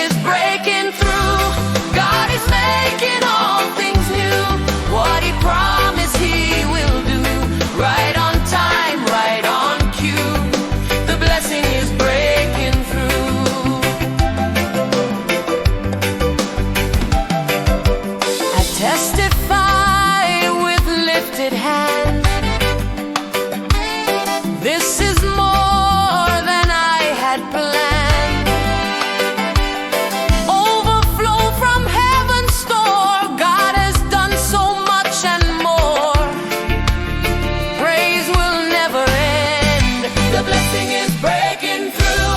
is breaking through. God is making all things new. What He promised He will do. Right on time, right on cue. The blessing is breaking through. I testify with lifted hands. This is more than I had planned. Overflow from heaven's store. God has done so much and more. Praise will never end. The blessing is breaking through.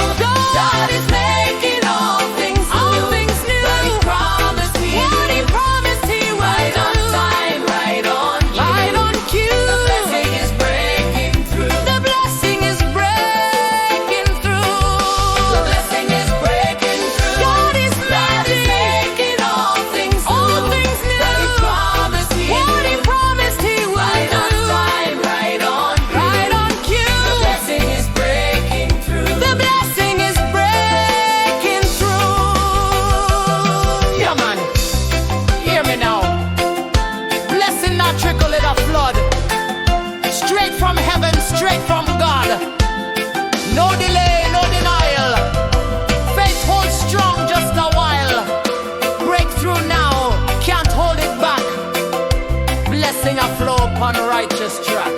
God is making all things new. All things new. What He promised He will. What He promised He will. Right on time, right on cue. Right on cue. The blessing is breaking through. The blessing is breaking through. The blessing is breaking through. God is making all things new. All things new. What He promised He will. What He promised He will. Right on time, right on cue. Right on cue. The blessing is breaking through. The blessing is breaking through. Yeah, man. Hear me now. Blessing not trickle in a flood. Straight from heaven, straight from God. No delay, no denial. Faith holds strong just a while. Breakthrough now, can't hold it back. Blessing a flow upon righteous track.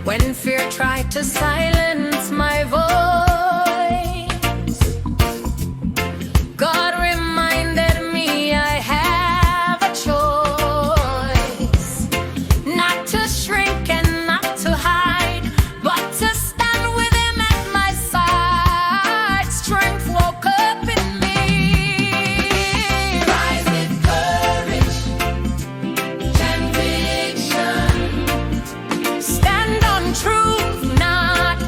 When fear tried to silence my voice, God reminded me I have a choice. Not to shrink and not to hide, but to stand with Him at my side. Strength woke up in me. Rise with courage, conviction. Stand on truth, not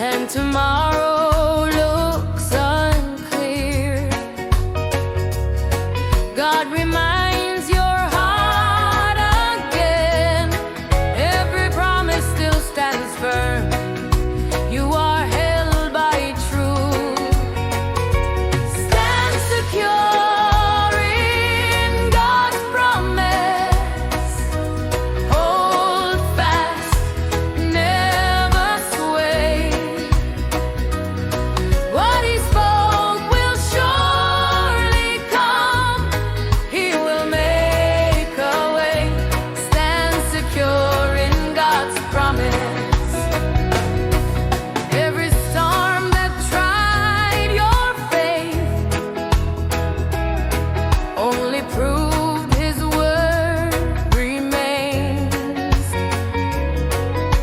and tomorrow looks unclear. God reminds your heart again, every promise still stands firm. You are held by truth. Stand secure in God's promise. Hold fast, never sway. What He spoke will surely come. He will make a way. Stand secure in God's promise. Every storm that tried your faith only proved His word remains.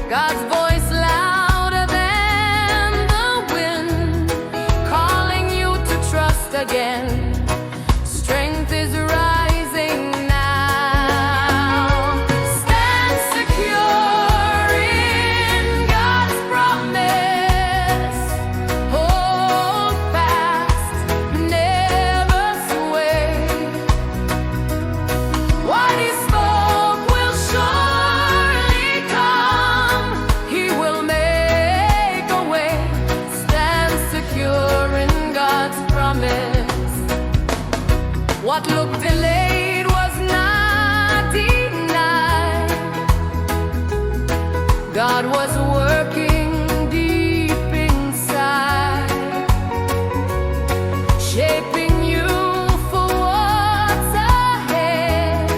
God's voice louder than the wind, calling you to trust again. Strength is rising now. Stand secure in God's promise. Hold fast, never sway. What He spoke will surely come. He will make a way. Stand secure in God's promise. What looked delayed was not denied. God was working deep inside, shaping you for what's ahead,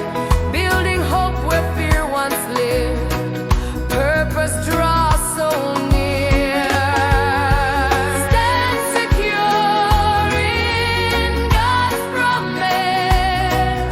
building hope where fear once lived, purpose draws so near. Stand secure in God's promise.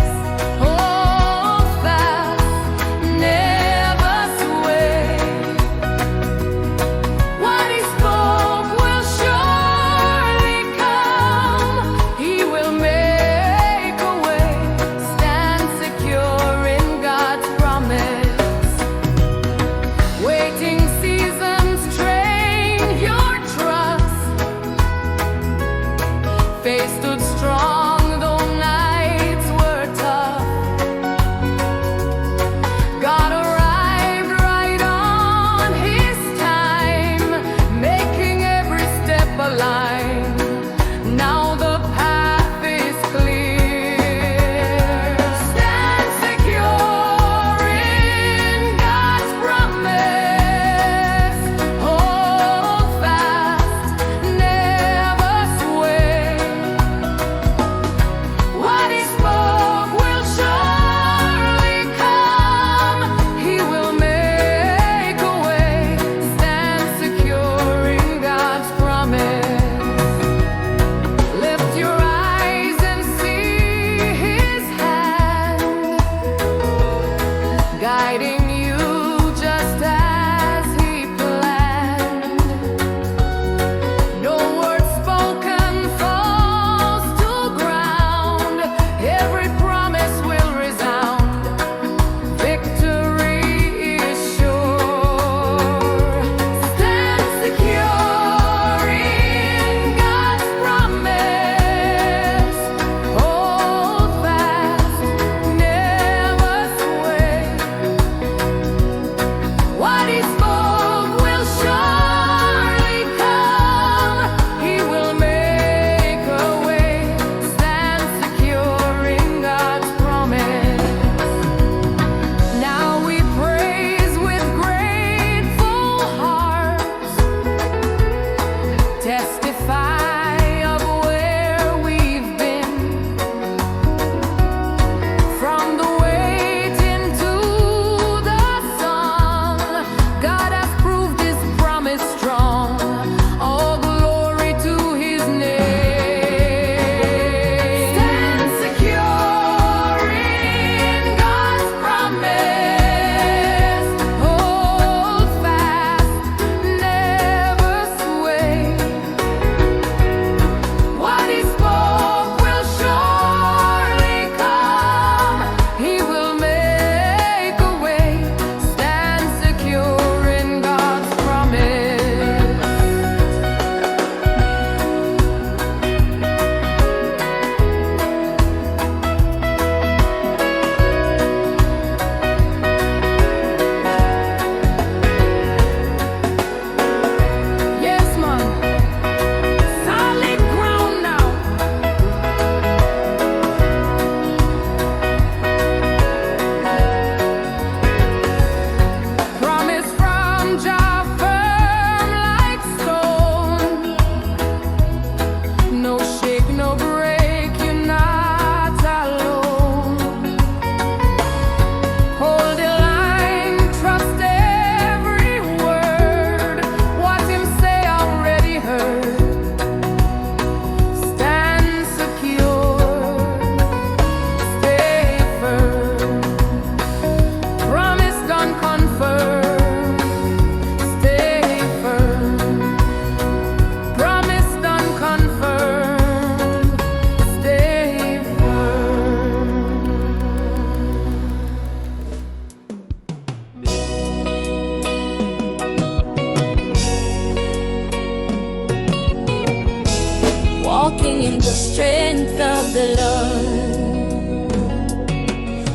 walking in the strength of the Lord.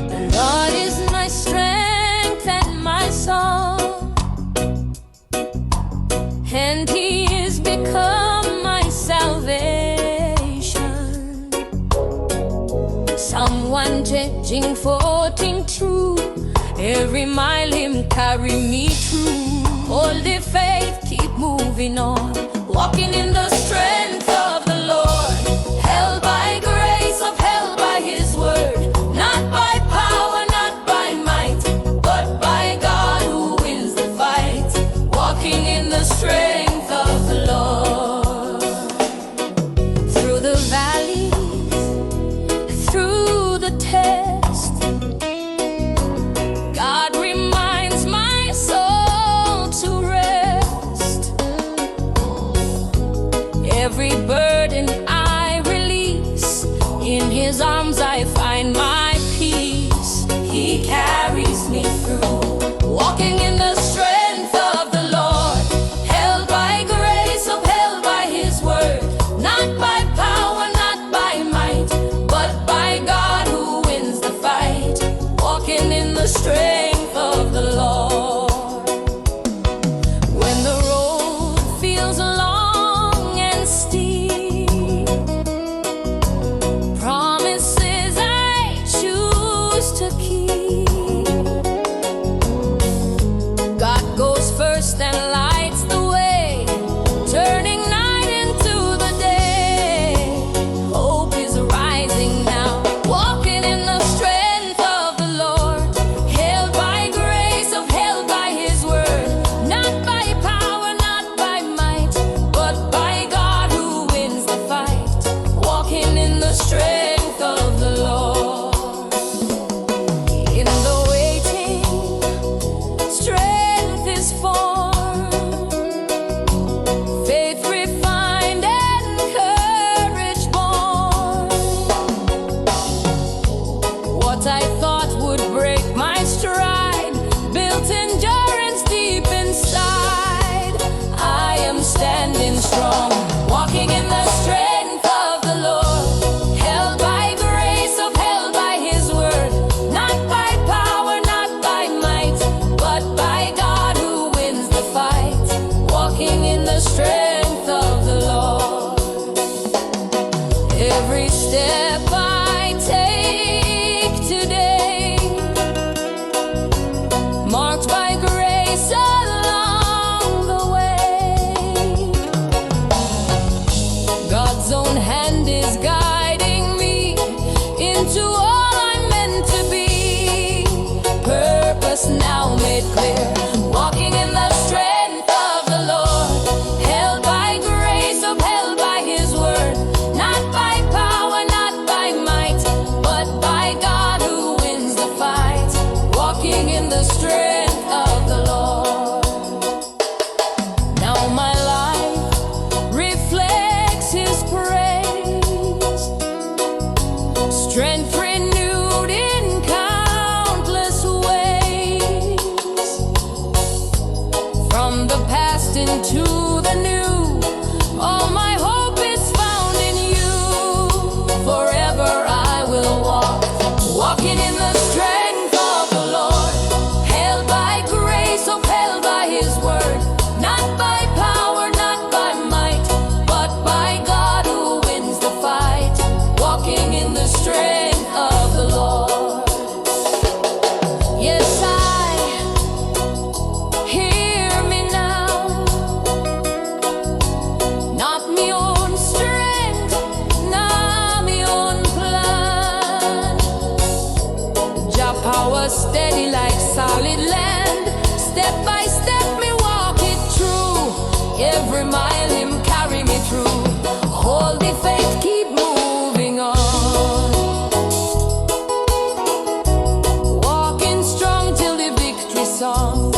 The Lord is my strength and my song, and He is become my salvation. Psalm 114 true, every mile Him carry me through. Hold the faith, keep moving on, walking in the strength of the Lord. Held by grace, upheld by His word, not by power, not by might, but by God who wins the fight. Walking in the strength of the Lord. Through the valleys, through the test, God reminds my soul to rest. Every burden I release, in His arms I find my peace. He carries me through, walking in the strength of the Lord. Held by grace, upheld by His word, not by power, not by might, but by God who wins the fight. Walking in the strength of the Lord. When the road feels long and steep, promises I choose to keep. God goes first and lights the way, turning night into the day. Hope is rising now, walking in the strength of the Lord. Held by grace, upheld by His word, not by power, not by might, but by God who wins the fight. Walking in the strength of the Lord. In the waiting, strength is formed, faith refined and courage born. What I thought would break my stride built endurance deep inside. I am standing strong, walking in the strength of the Lord. Held by grace, upheld by His word, not by power, not by might, but by God who wins the fight. Walking in the strength of the Lord. Every step I take today, marked by grace along the way. God's own hand is guiding me into all I'm meant to be. Purpose now made clear, walking in the strength of the Lord. Held by grace, upheld by His word, not by power, not by might, but by God who wins the fight. Walking in the strength of the Lord. Now my life reflects His praise, strength renewed in countless ways. From the past into the new, all my hope is found in You. Forever I will walk, walking in the strength of the Lord. Held by grace, upheld by His word, not by power, not by might, but by God who wins the fight. Walking in the strength of the Lord. Yes, hear me now, not me own strength, not me own plan. Jah power steady like solid land. Step by step me walk it through. Every mile Him carry me through. Hold the faith, keep moving on, walking strong till the victory song.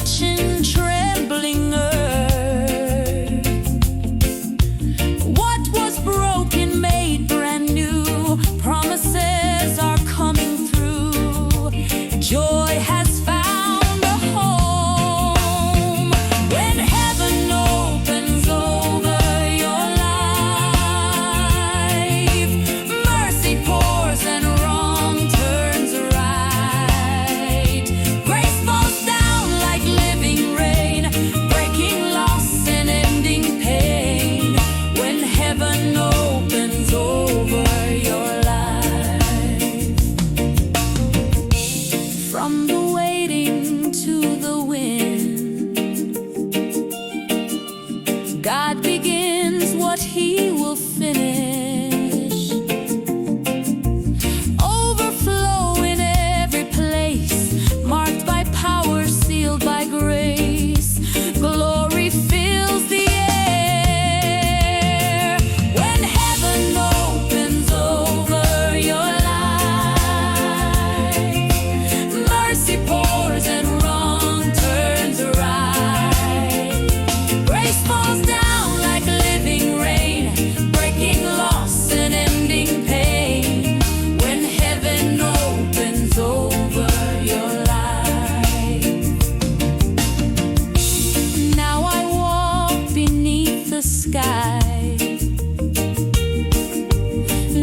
touching trembling earth. What was broken made brand new. Promises are coming through. Joy has found a home. When heaven opens over your life, mercy pours and wrong turns right. Grace falls down like living rain, breaking loss and ending pain. When heaven opens over your life, from the waiting to the wind, God begins what He will finish. Overflow in every place, marked by power, sealed by grace. Glory fills the air. When heaven opens over your life, mercy pours and wrong turns right. Grace falls down like living rain, breaking loss and ending pain. When heaven opens over your life. Now I walk beneath the sky,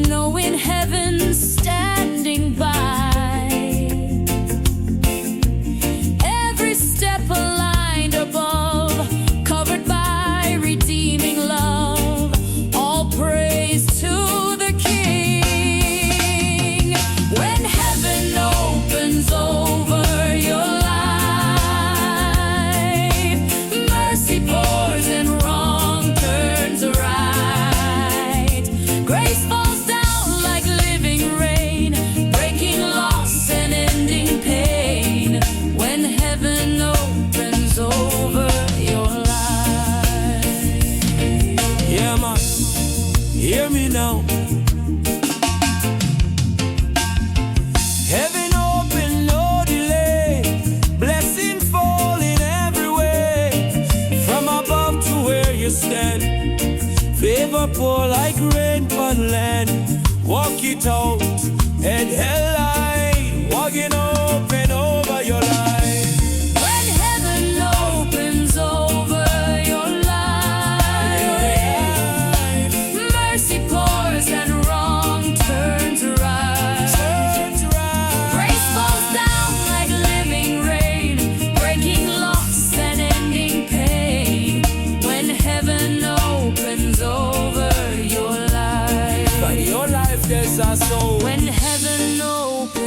knowing heaven's standing by. Every step aligned above, covered by redeeming love. All praise to the King. When heaven opens over your life, mercy pours and wrong turns right. Grace falls down like living rain, breaking loss and ending pain. When heaven opens over your life. Yeah, man, hear me now. Heaven open, no delay. Blessing falling every way. From above to where you stand. Favor pour like rain on land. Walk it out, head held high. Walking open over your life. When heaven opens over your life, mercy pours and wrong turns right. Grace falls down like living rain, breaking loss and ending pain. When heaven opens over your life. By your life there's a soul. When heaven opens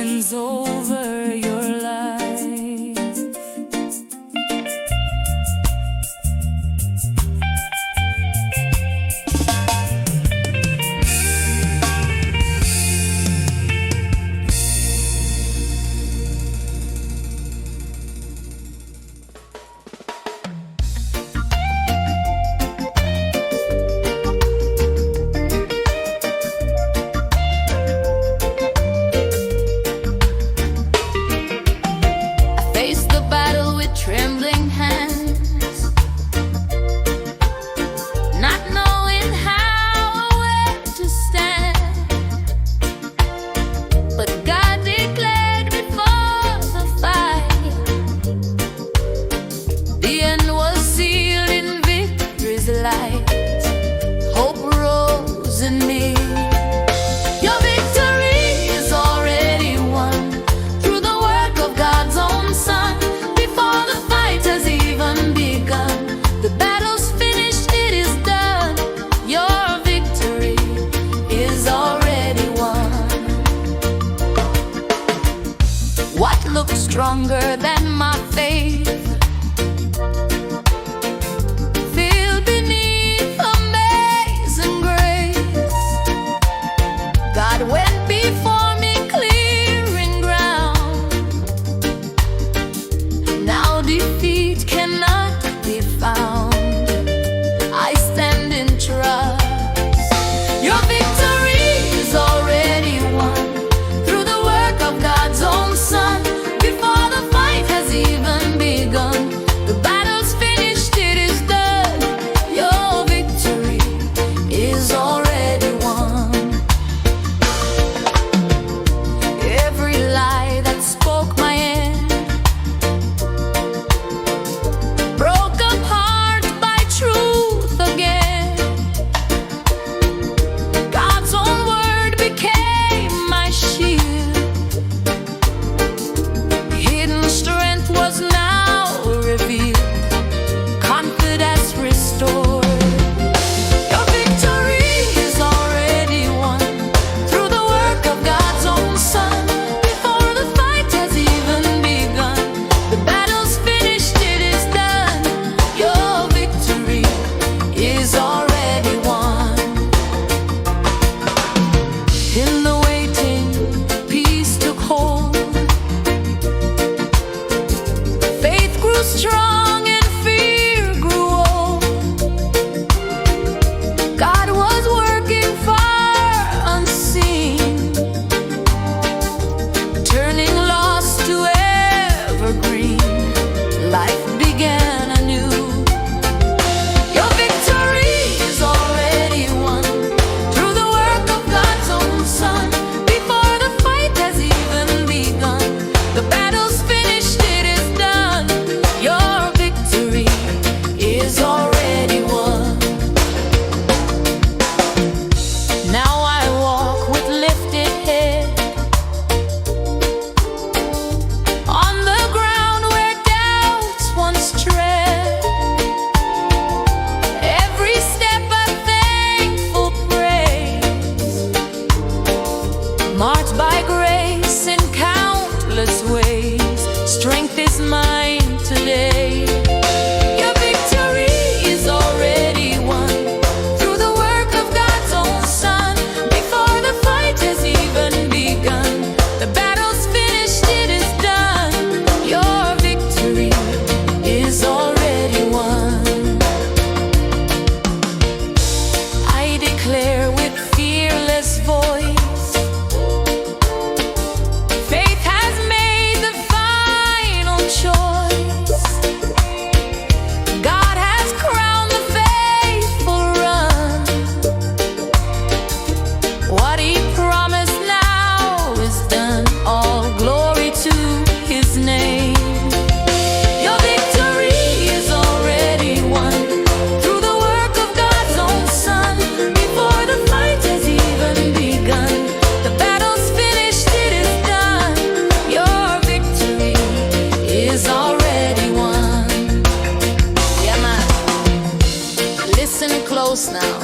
close now.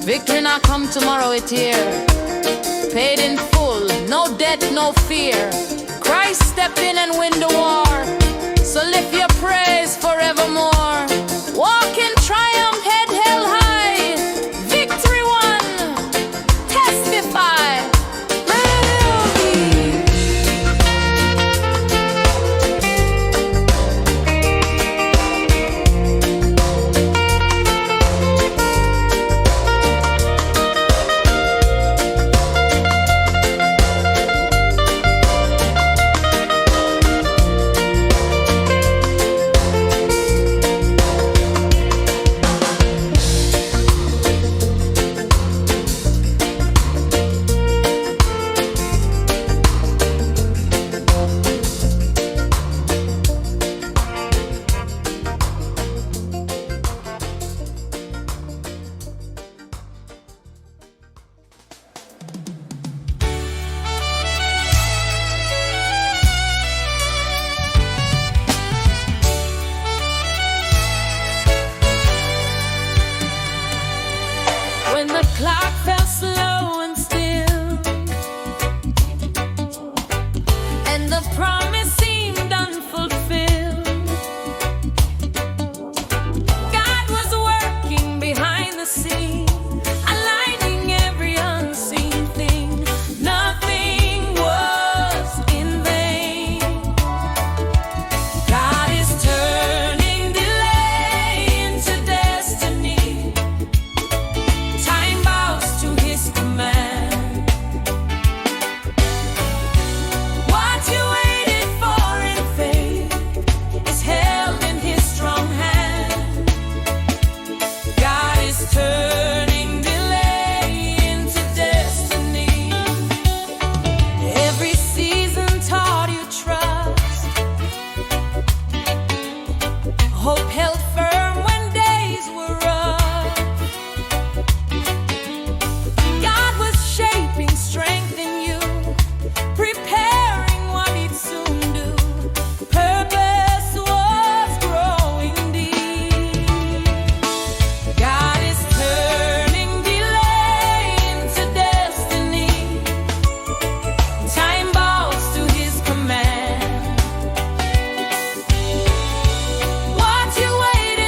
Victory not come tomorrow, it's here. Paid in full, no debt, no fear. Christ stepped in and win the war. So lift your praise forevermore. Walk in triumph, head held high. Victory won, testify. When the clock fell slow and still, and the promise seemed unfulfilled, God was working behind the scene, aligning every unseen thing. Nothing was in vain. God is turning delay into destiny. Time bows to his command. What you waited for in faith is held in his strong hand. God is turning delay into destiny. Every season taught you trust. Hope held firm when days were rough. God was shaping strength in you, preparing what he'd soon do. Purpose was growing deep. God is turning delay into destiny. Time bows to his command. What you waited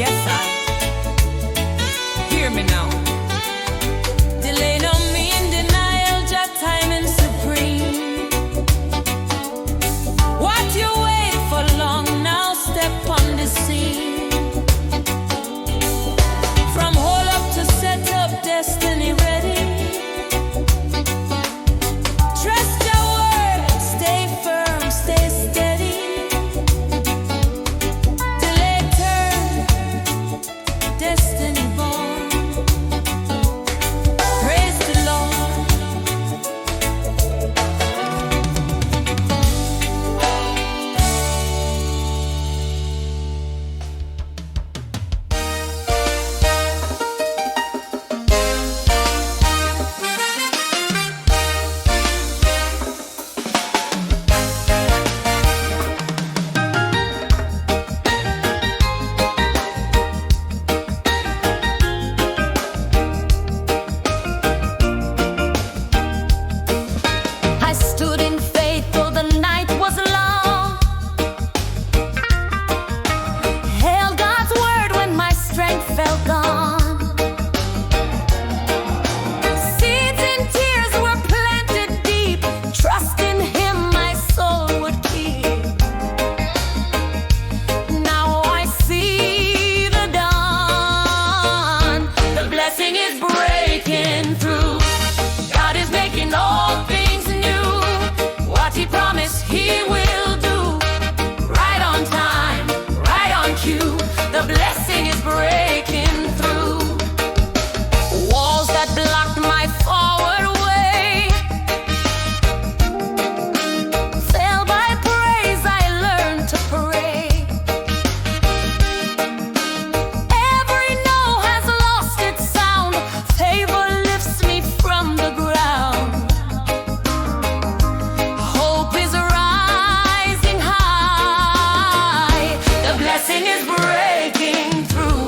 Yes, I. Hear me now. Delay don't mean denial, just timing supreme. What you wait for long now, step on the scene. From hold up to set up, destiny ready. Trust your word, stay firm, stay steady. Delay turn, destiny born. Praise the Lord. I stood in faith though the night was long. Held God's word when my strength felt gone. Seeds and tears were planted deep. Trust in Him my soul would keep. Now I see the dawn. The blessing is breaking through. God is making all things new. What He promised He will do. Right on time, right on cue. The blessing is breaking through. Walls that blocked my forward way fell by praise. I learned to pray. Every no has lost its sound. Favor lifts me from the ground. Hope is rising high. The blessing is breaking through.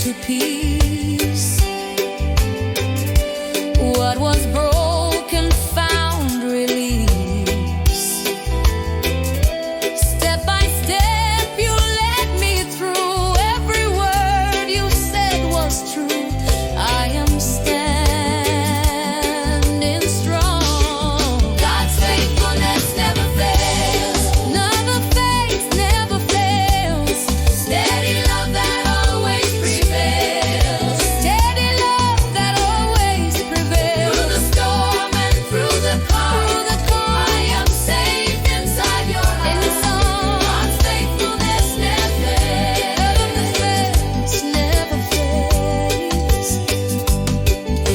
to peace. What was broken found release. Step by step you led me through. Every word you said was true. I am standing strong. God's faithfulness never fails. Never fades, never fails. Steady love that always prevails. Steady love that always prevails. Through the storm and through the calm, I am safe inside your arms. God's faithfulness never fails. Never fails.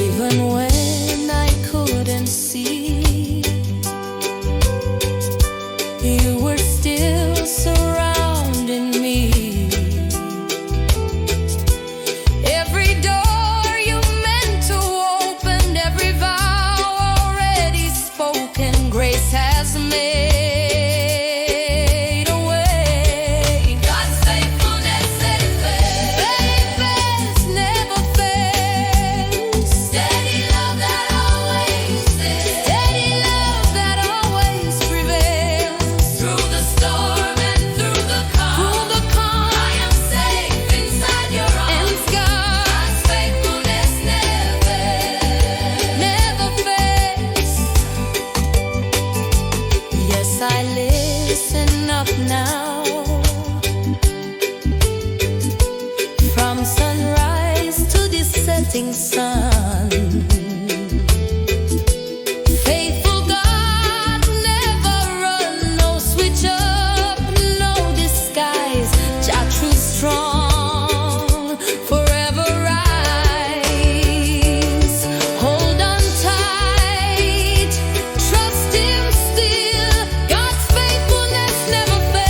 Even when I couldn't see, you were still surrounding me. Every door you meant to open, every vow already spoken, grace has made a way. God's faithfulness steadfast, never fails. Steady love that always is. Steady love that always prevails. Through the storm and through the calm, I am safe inside your arms. God's faithfulness never fails. Yes, I listen up now. From sunrise to the setting sun, faithful God never run. No switch up, no disguise. Jah true strong, forever rise. Hold on tight, trust Him still. God's faithfulness never fails.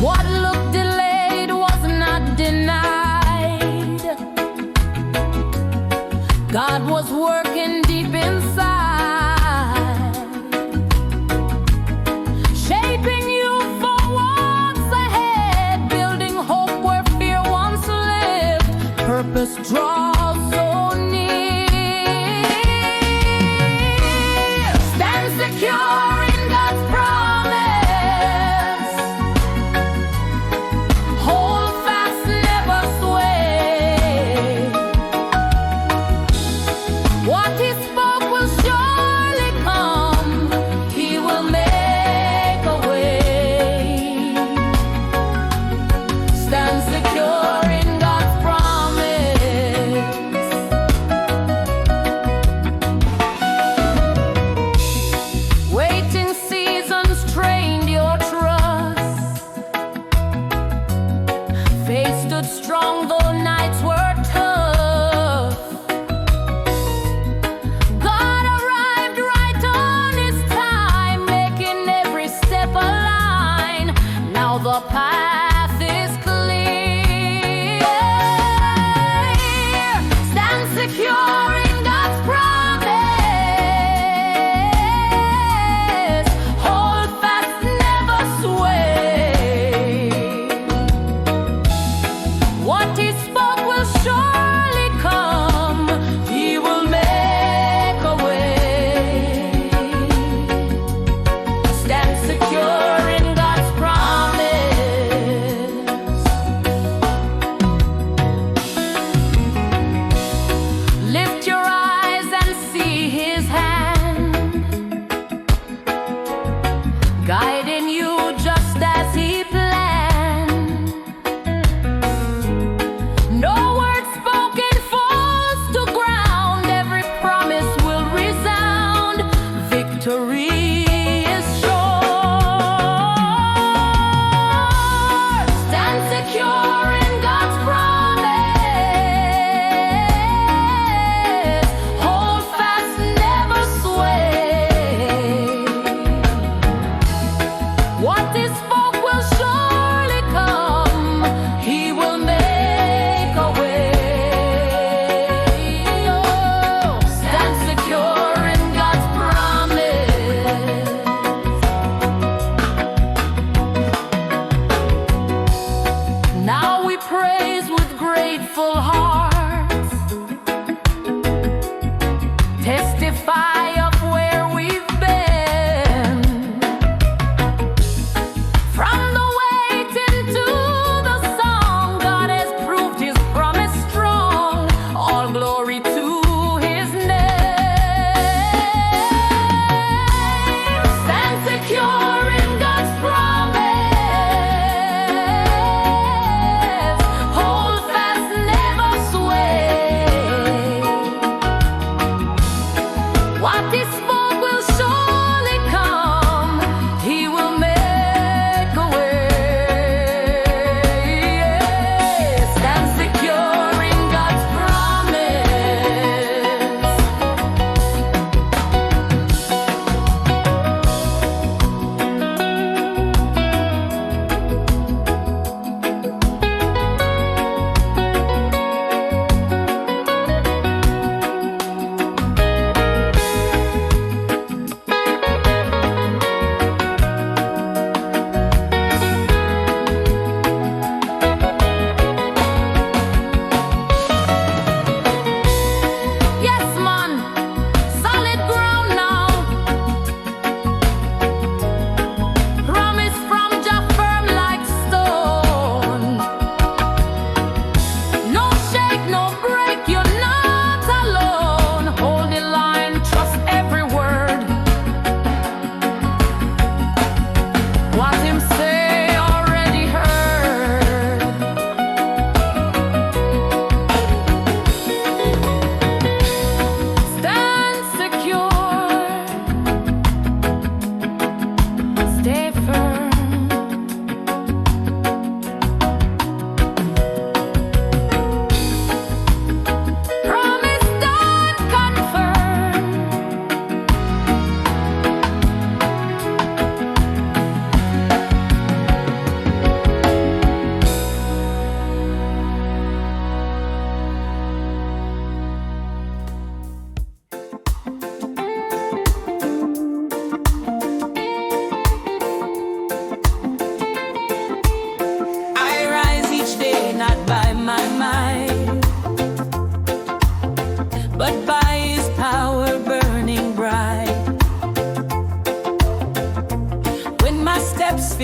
What looked delayed was not denied. God was working deep inside, shaping you for what's ahead, building hope where fear once lived. Purpose draws so near. Stand secure in God's promise. Hold fast, never sway. What He spoke will surely come. He will make a way. Stand secure in God's promise. Waiting seasons trained your trust. Faith stood strong though nights were tough. God arrived right on His time, making every step align. Now the path is clear. Stand secure in God's promise. Hold fast, never sway. What He spoke will surely come. He will make a way. Stand secure in God's promise. Lift your eyes and see His hand, guiding you just as He planned. No word spoken falls to ground. Every promise will resound. Victory is sure. Stand secure in God's promise. Hold fast, never sway. What He spoke will surely come. He will make a way. Oh, stand secure in God's promise. Now we praise with grateful hearts, testify of where we've been.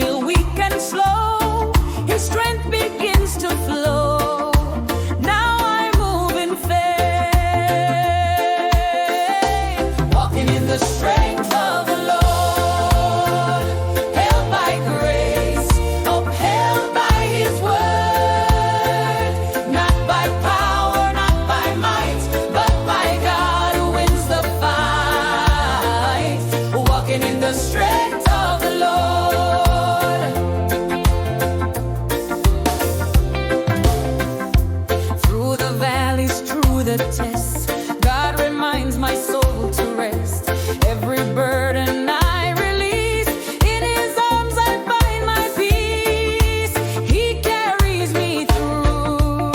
feel weak and slow, His strength begins to flow. Now I move in faith, walking in the strength of the Lord, held by grace, upheld by His word, not by power, not by might, but by God who wins the fight. Walking in the strength of the Lord. Through the valleys, through the tests, God reminds my soul to rest. Every burden I release, in His arms I find my peace. He carries me through,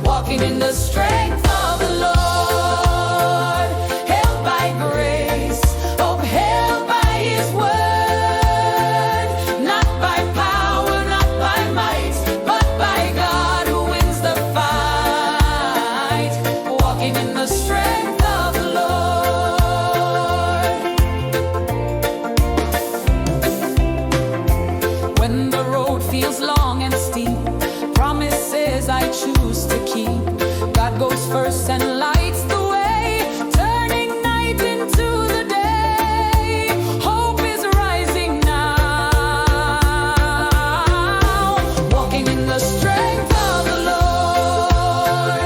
walking in the strength of the Lord, held by grace, upheld by His word, not by power, not by might, but by God who wins the fight. Walking in the strength of the Lord. When the road feels long and steep, promises I choose to keep. God goes first and lights the way, turning night into the day. Hope is rising now, walking in the strength of the Lord,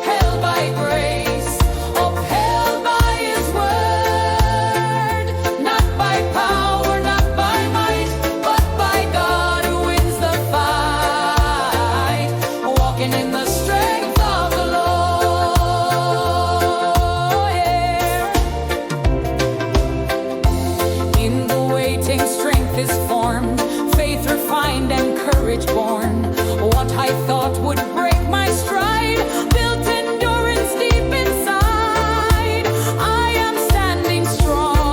held by grace, upheld by His word, not by power, not by might, but by God who wins the fight. Walking in the strength of the Lord. In the waiting, strength is formed, faith refined and courage born. What I thought would break my stride built endurance deep inside. I am standing strong,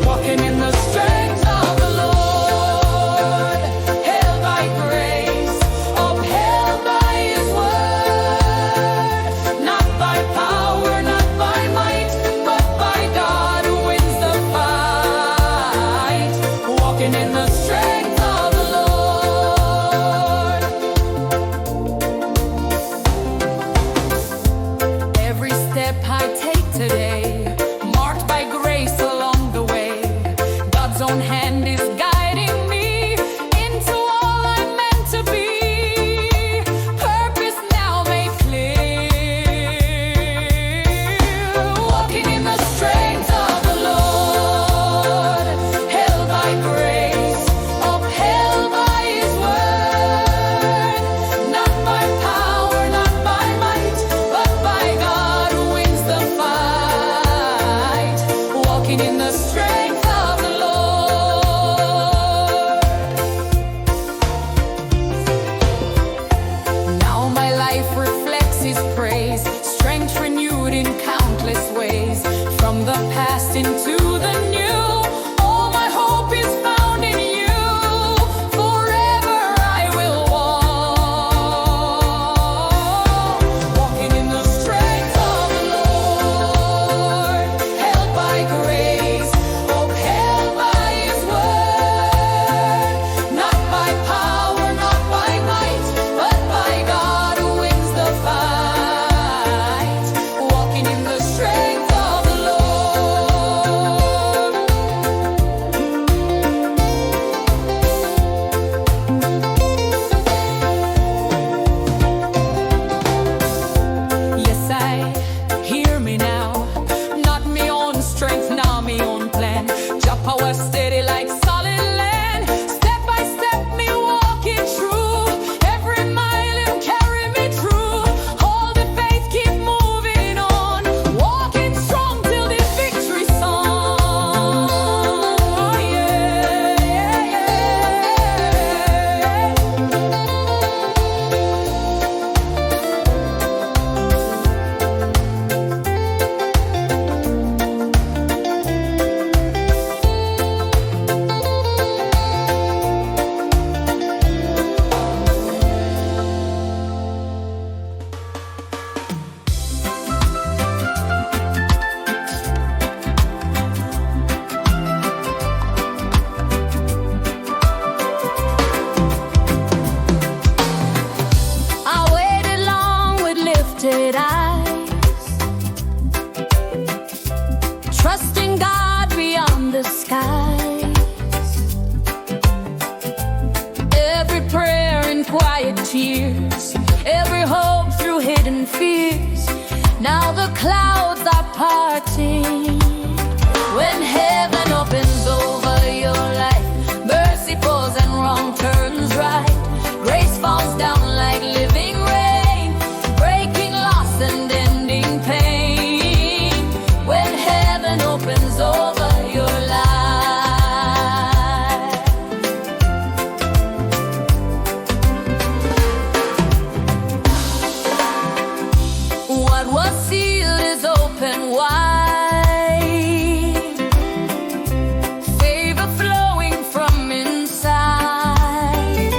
walking in the strength of the Lord, held by grace, upheld by His word, not by power, not by might, but by God who wins the fight. Walking in the strength of the Lord. Every step I take today, marked by grace along the way. God's own hand is guiding me into all I'm meant to be. Purpose now made clear. Walking in the strength of the Lord, held by grace, upheld by His word, not by power, not by might, but by God who wins the fight. Walking in the strength of the Lord. Now my life reflects His praise, strength renewed in countless ways. From the past into the new, all my hope is found in You. Forever I will walk, walking in the strength of the Lord, held by grace, upheld by His word, not by power, not by might, but by God who wins the fight. Walking in the strength of the Lord. Yes, I hear me now. Not me own strength, now me own plan. Jah power steady like solid land. Step by step, me walking through. Every mile Him carry me through. Hold the faith, keep moving on. Walking strong till the victory song. Yeah, yeah, yeah. in the skies. Every prayer in quiet tears, every hope through hidden fears. Now the clouds are parting. When heaven opens over your life, mercy pours and wrong turns right. Grace falls down like living rain, breaking loss and ending pain. When heaven opens over your life. What was sealed is open wide, favor flowing from inside.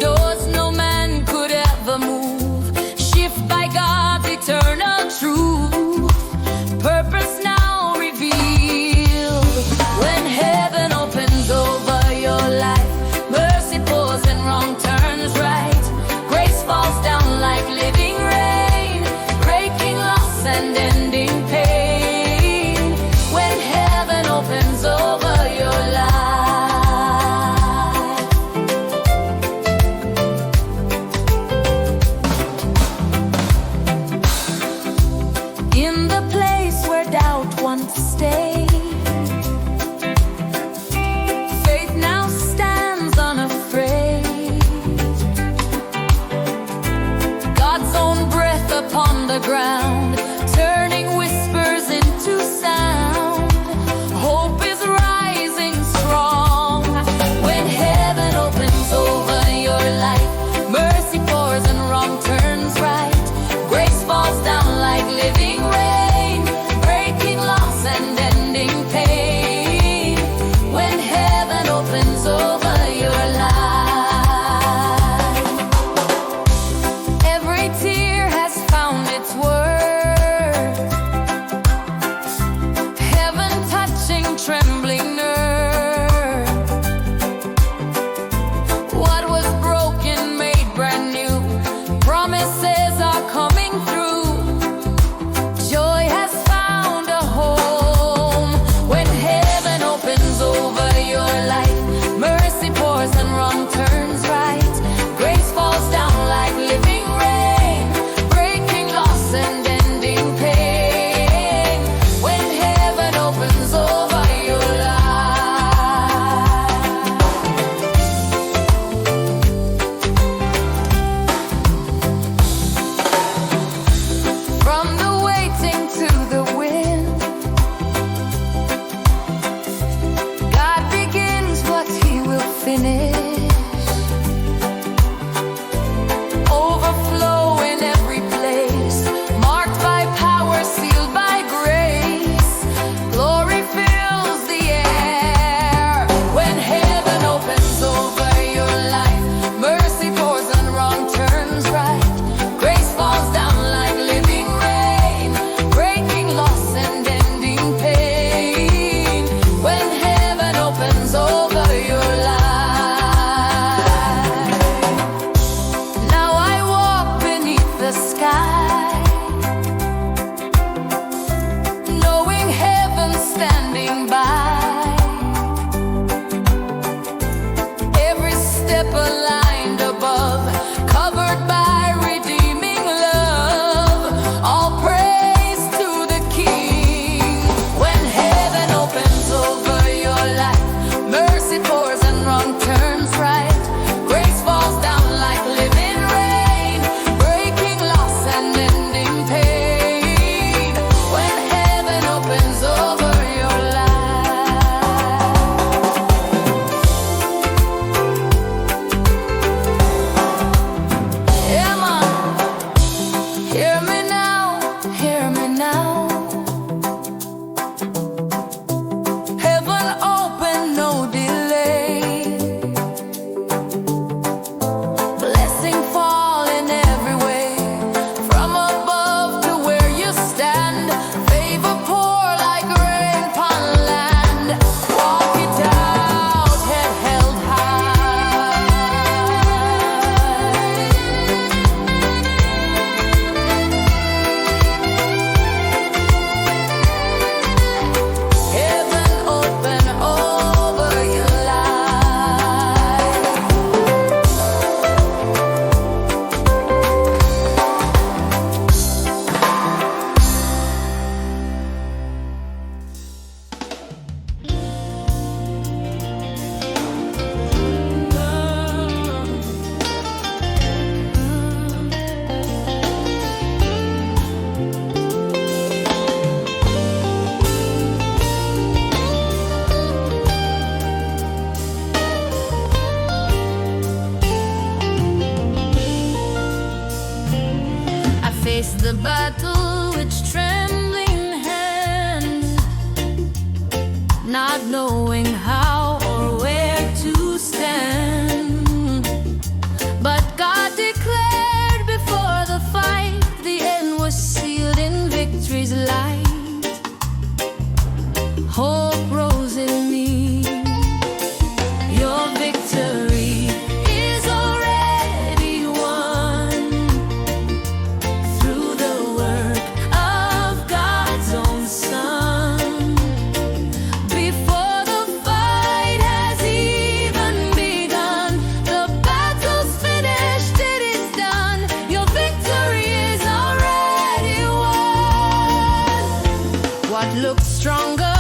Doors no man could ever move, shift by God's eternal truth. Purpose now revealed. When heaven opens over your life, mercy pours and wrong turns right. Grace falls down like living rain, breaking loss and ending pain. When heaven opens over your life. In the place where doubt once stayed, faith now stands unafraid. God's own breath upon the ground, turning whispers into sound. Hope is rising strong. When heaven opens over your life, mercy pours and wrong turns right. Grace falls down like living rain, breaking loss and ending pain. When heaven opens over your life. Every tear has found its worth, heaven touching trembling nerve. What was broken made brand new, promises are coming through. Joy has found a home. When heaven opens over your life, mercy pours and wrong turns right. Grace falls down like living rain, breaking loss and ending pain. When heaven opens over your battle with trembling hand, not knowing how or where to stand. But God declared before the fight, the end was sealed in victory's light. Hope rose in me. Your victory is already won through the work of God's own Son. Before the fight has even begun, the battle's finished, it is done. Your victory is already won. What looks stronger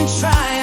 in triumph.